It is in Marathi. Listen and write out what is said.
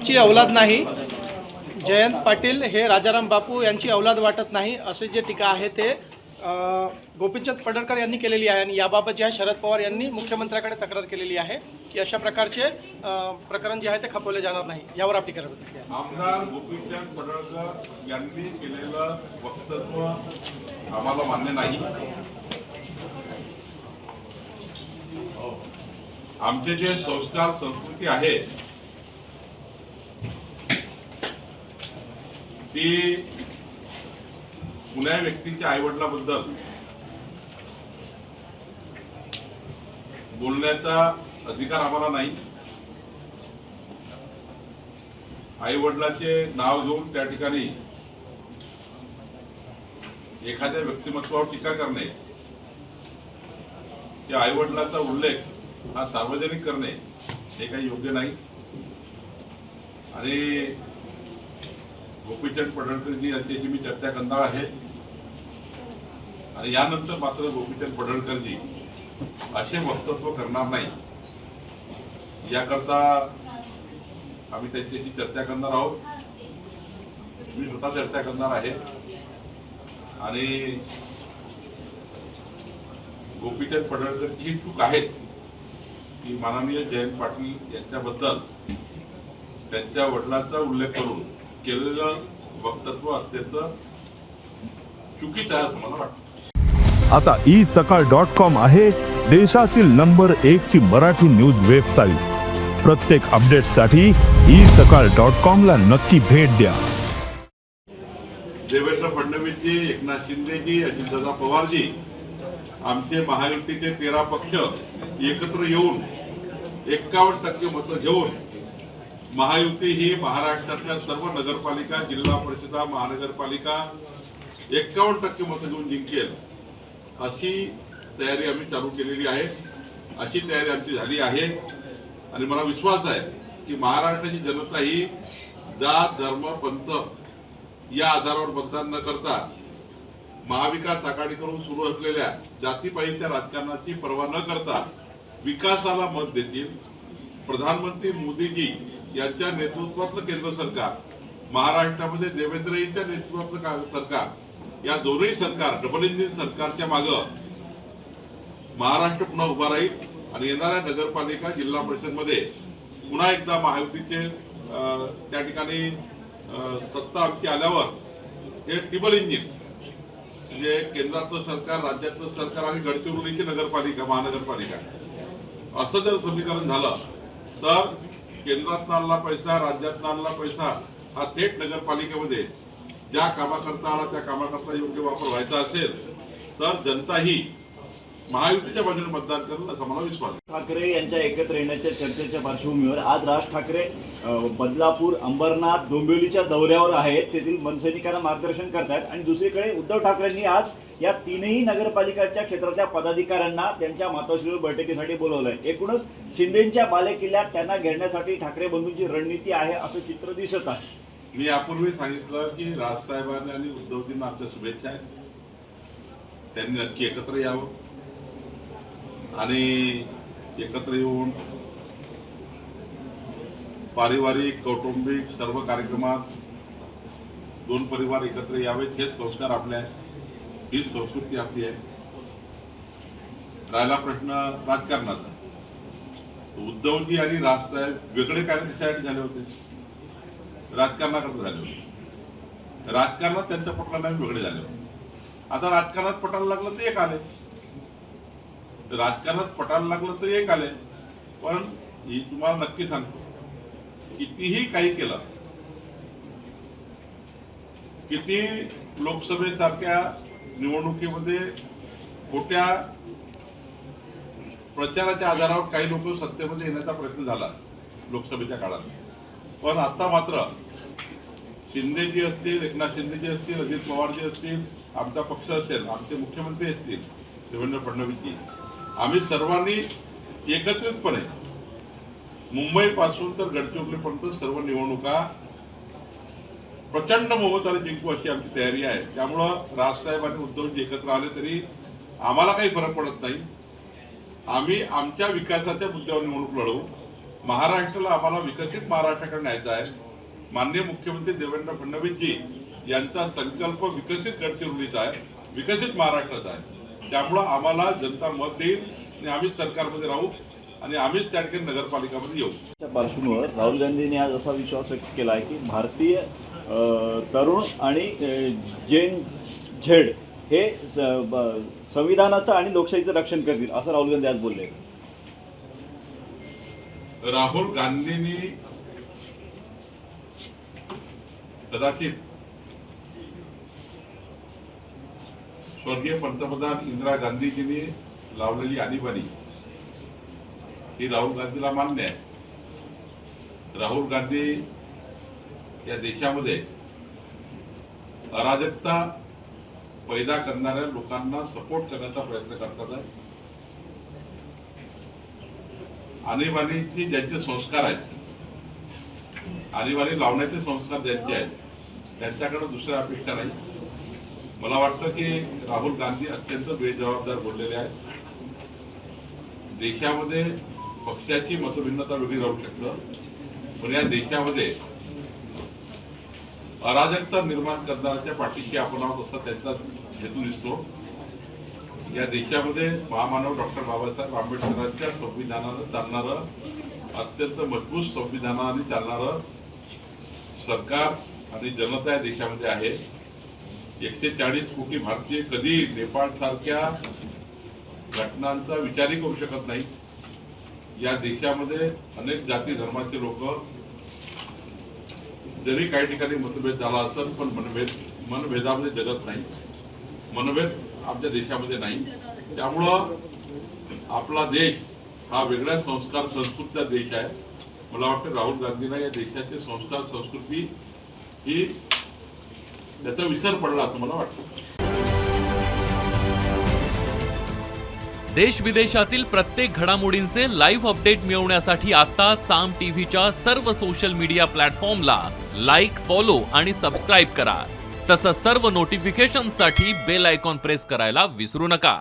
ची औलाद नाही, जयंत पाटील हे राजाराम बापू यांची औलाद वाटत नाही असे जे टीका आहे ते गोपीचंद पडळकर यांनी केलेली आहे आणि याबाबत जे आहे शरद पवार यांनी मुख्यमंत्र्याकडे तक्रार केलेली आहे की अशा प्रकारचे प्रकरण जे आहे ते खपवले जाणार नाही. यावर आपली काय प्रतिक्रिया आहे? आमदार गोपीचंद पडळकर यांनी केलेलं वक्तव्य आम्हाला मान्य नाही. आमचे जे संस्कार संस्कृती आहे ती कुण्या व्यक्तीच्या आईवडिलाबद्दल बोलण्याचा अधिकार आम्हाला नाही. आईवडिलाचे नाव घेऊन त्या ठिकाणी एखाद्या व्यक्तिमत्वावर टीका करणे, त्या आईवडिलाचा उल्लेख हा सार्वजनिक करणे हे काही योग्य नाही. आणि गोपीचंद पडळकरजी यांच्याशी मी चर्चा करणार आहे आणि यानंतर मात्र गोपीचंद पडळकरजी असे वक्तव्य करणार नाही याकरता आम्ही त्यांच्याशी चर्चा करणार आहोत. मी स्वतः चर्चा करणार आहे आणि गोपीचंद पडळकरची ही चूक आहे की माननीय जयंत पाटील यांच्याबद्दल त्यांच्या वडिलांचा उल्लेख करून केलेलं वक्तव्य अत्यंत चुकीचं आहे असं मला वाटतं. आता isakal.com आहे देशातील नंबर 1 ची मराठी न्यूज वेबसाईट. प्रत्येक अपडेटसाठी isakal.com ला नक्की भेट द्या. देवेंद्र फडणवीसजी, एकनाथ शिंदेजी, अजितदादा पवारजी आमचे महायुतीचे 13 पक्ष एकत्र येऊन 51% मतं घेऊन महायुती ही महाराष्ट्रातल्या सर्व नगरपालिका, जिल्हा परिषदा, महानगरपालिका 51% मतं घेऊन जिंकेल अशी तयारी आम्ही चालू केलेली आहे. अशी तयारी आमची झाली आहे आणि मला विश्वास आहे की महाराष्ट्राची जनता ही जात, धर्म, पंथ या आधारावर मतदान न करता महाविकास आघाडी करून सुरू असलेल्या जातीपायीच्या राजकारणाची पर्वा न करता विकासाला मत देतील. प्रधानमंत्री मोदीजी यांच्या नेतृत्वातलं केंद्र सरकार, महाराष्ट्रामध्ये देवेंद्रजींच्या नेतृत्वातलं सरकार, या दोन्ही सरकार डबल इंजिन सरकारच्या मागं महाराष्ट्र पुन्हा उभा राहील आणि येणाऱ्या नगरपालिका, जिल्हा परिषदमध्ये पुन्हा एकदा महायुतीचे त्या ठिकाणी सत्ता आमची आल्यावर हे ट्रिपल इंजिन म्हणजे केंद्रातलं सरकार, राज्यातलं सरकार आणि गडचिरोलीची नगरपालिका, महानगरपालिका असं जर समीकरण झालं तर केंद्रात आणला पैसा, राज्यात आणला पैसा हा थेट नगरपालिकेमध्ये ज्या कामाकरता आला त्या कामाकरता योग्य वापर व्हायचा असेल तर जनता ही महायुतीच्या बाजूने मतदान करेल असा मला विश्वास आहे. ठाकरे यांच्या एकत्र येण्याच्या चर्चेच्या पार्श्वभूमीवर आज राज ठाकरे बदलापूर, अंबरनाथ, डोंबिवलीच्या दौऱ्यावर आहेत. तेथील मनसैनिकांना मार्गदर्शन करतात आणि दुसरीकडे उद्धव ठाकरेंनी आज या तीनही नगरपालिकांच्या क्षेत्राच्या पदाधिकाऱ्यांना त्यांच्या मातोश्रीवर बैठकीसाठी बोलवलंय. एकूणच शिंदेच्या बालेकिल्ल्यात त्यांना घेण्यासाठी ठाकरे बंधूंची रणनीती आहे असं चित्र दिसत आहे. मी यापूर्वी सांगितलं की राजसाहेबांनी आणि उद्धवजींना आमच्या शुभेच्छा आहेत. त्यांनी नक्की एकत्र यावं आणि एकत्र येऊन पारिवारिक, कौटुंबिक सर्व कार्यक्रमात दोन परिवार एकत्र यावेत हे संस्कार आपले आहेत, ही संस्कृती आपली आहे. राहिला प्रश्न राजकारणाचा, उद्धवजी आणि राजसाहेब वेगळे कार्य कशासाठी झाले होते? राजकारणाकरता झाले होते. राजकारणात त्यांच्या पटला नाही, वेगळे झाले होते. आता राजकारणात पटायला लागलं तर एक आले, राजकारणात पटायला लागलं तर एक आले. पण ही तुम्हाला नक्की सांगतो, कितीही काही केलं, किती लोकसभेसारख्या निवडणुकीमध्ये खोट्या प्रचाराच्या आधारावर काही लोक सत्तेमध्ये येण्याचा प्रयत्न झाला लोकसभेच्या काळात, पण आता मात्र शिंदेजी असतील, एकनाथ शिंदेजी असतील, अजित पवारजी असतील, आमचा पक्ष असेल, आमचे मुख्यमंत्री असतील देवेंद्र फडणवीसजी, आम्ही सर्वांनी एकत्रितपणे मुंबईपासून तर गडचिरोलीपर्यंत सर्व निवडणुका प्रचंड बहुमताने जिंकू अशी आमची तयारी आहे. त्यामुळं राजसाहेब आणि उद्धवजी एकत्र आले तरी आम्हाला काही फरक पडत नाही. आम्ही आमच्या विकासाच्या मुद्द्यावर निवडणूक लढवू महाराष्ट्राला आम्हाला विकसित महाराष्ट्राकडे न्यायचा आहे. माननीय मुख्यमंत्री देवेंद्र फडणवीसजी यांचा संकल्प विकसित गडचिरोलीचा आहे, विकसित महाराष्ट्राचा आहे. त्यामुळं आम्हाला जनता मत देईल आणि आम्ही सरकारमध्ये राहू आणि आम्हीच त्या ठिकाणी नगरपालिकामध्ये येऊ. त्या पार्श्वभूमीवर राहुल गांधींनी आज असा विश्वास व्यक्त केला आहे की भारतीय तरुण आणि जेन झेड हे संविधानाचं आणि लोकशाहीचं रक्षण करतील, असं राहुल गांधी आज बोलले. राहुल गांधींनी कदाचित स्वर्गीय पंतप्रधान इंदिरा गांधीजींनी लावलेली आणीबाणी ही राहुल गांधीला मान्य आहे. राहुल गांधी या देशामध्ये अराजकता पैदा करणाऱ्या लोकांना सपोर्ट करण्याचा प्रयत्न करतात आहे. आणीबाणीचे ज्यांचे संस्कार आहेत, आणीबाणी लावण्याचे संस्कार ज्यांचे आहेत, त्यांच्याकडे दुसऱ्या अपेक्षा नाही. मला वाटतं की राहुल गांधी अत्यंत बेजबाबदार बोललेले आहेत. देशामध्ये पक्षाची मतभिन्नता वेगळी राहू शकतं, पण या देशामध्ये अराजकता निर्माण करणाऱ्याच्या पाठीशी आपण आहोत असा त्यांचा हेतू दिसतो. या देशामध्ये महामानव डॉक्टर बाबासाहेब आंबेडकरांच्या संविधानानं चालणारं, अत्यंत मजबूत संविधानाने चालणारं सरकार आणि जनता या देशामध्ये आहे. 140 कोटी भारतीय कधी नेपाळ सारख्या घटनांचा विचारही करू शकत नाही. या देशामध्ये अनेक जाती धर्माचे लोक, जरी काही ठिकाणी मतभेद झाला असेल पण मनभेदामध्ये जगत नाही. मनभेद आपल्या देशामध्ये नाही. त्यामुळं आपला देश हा वेगळ्या संस्कार संस्कृतीचा देश आहे. मला वाटतं राहुल गांधींना या देशाचे संस्कार संस्कृती ही त्याचा विसर पडला असं मला वाटतं. देश विदेशातील प्रत्येक घडामोडींचे लाईव्ह अपडेट मिळवण्यासाठी आता साम टीव्हीच्या सर्व सोशल मीडिया प्लॅटफॉर्मला लाईक, फॉलो आणि सबस्क्राईब करा. तसंच सर्व नोटिफिकेशनसाठी बेल आयकॉन प्रेस करायला विसरू नका.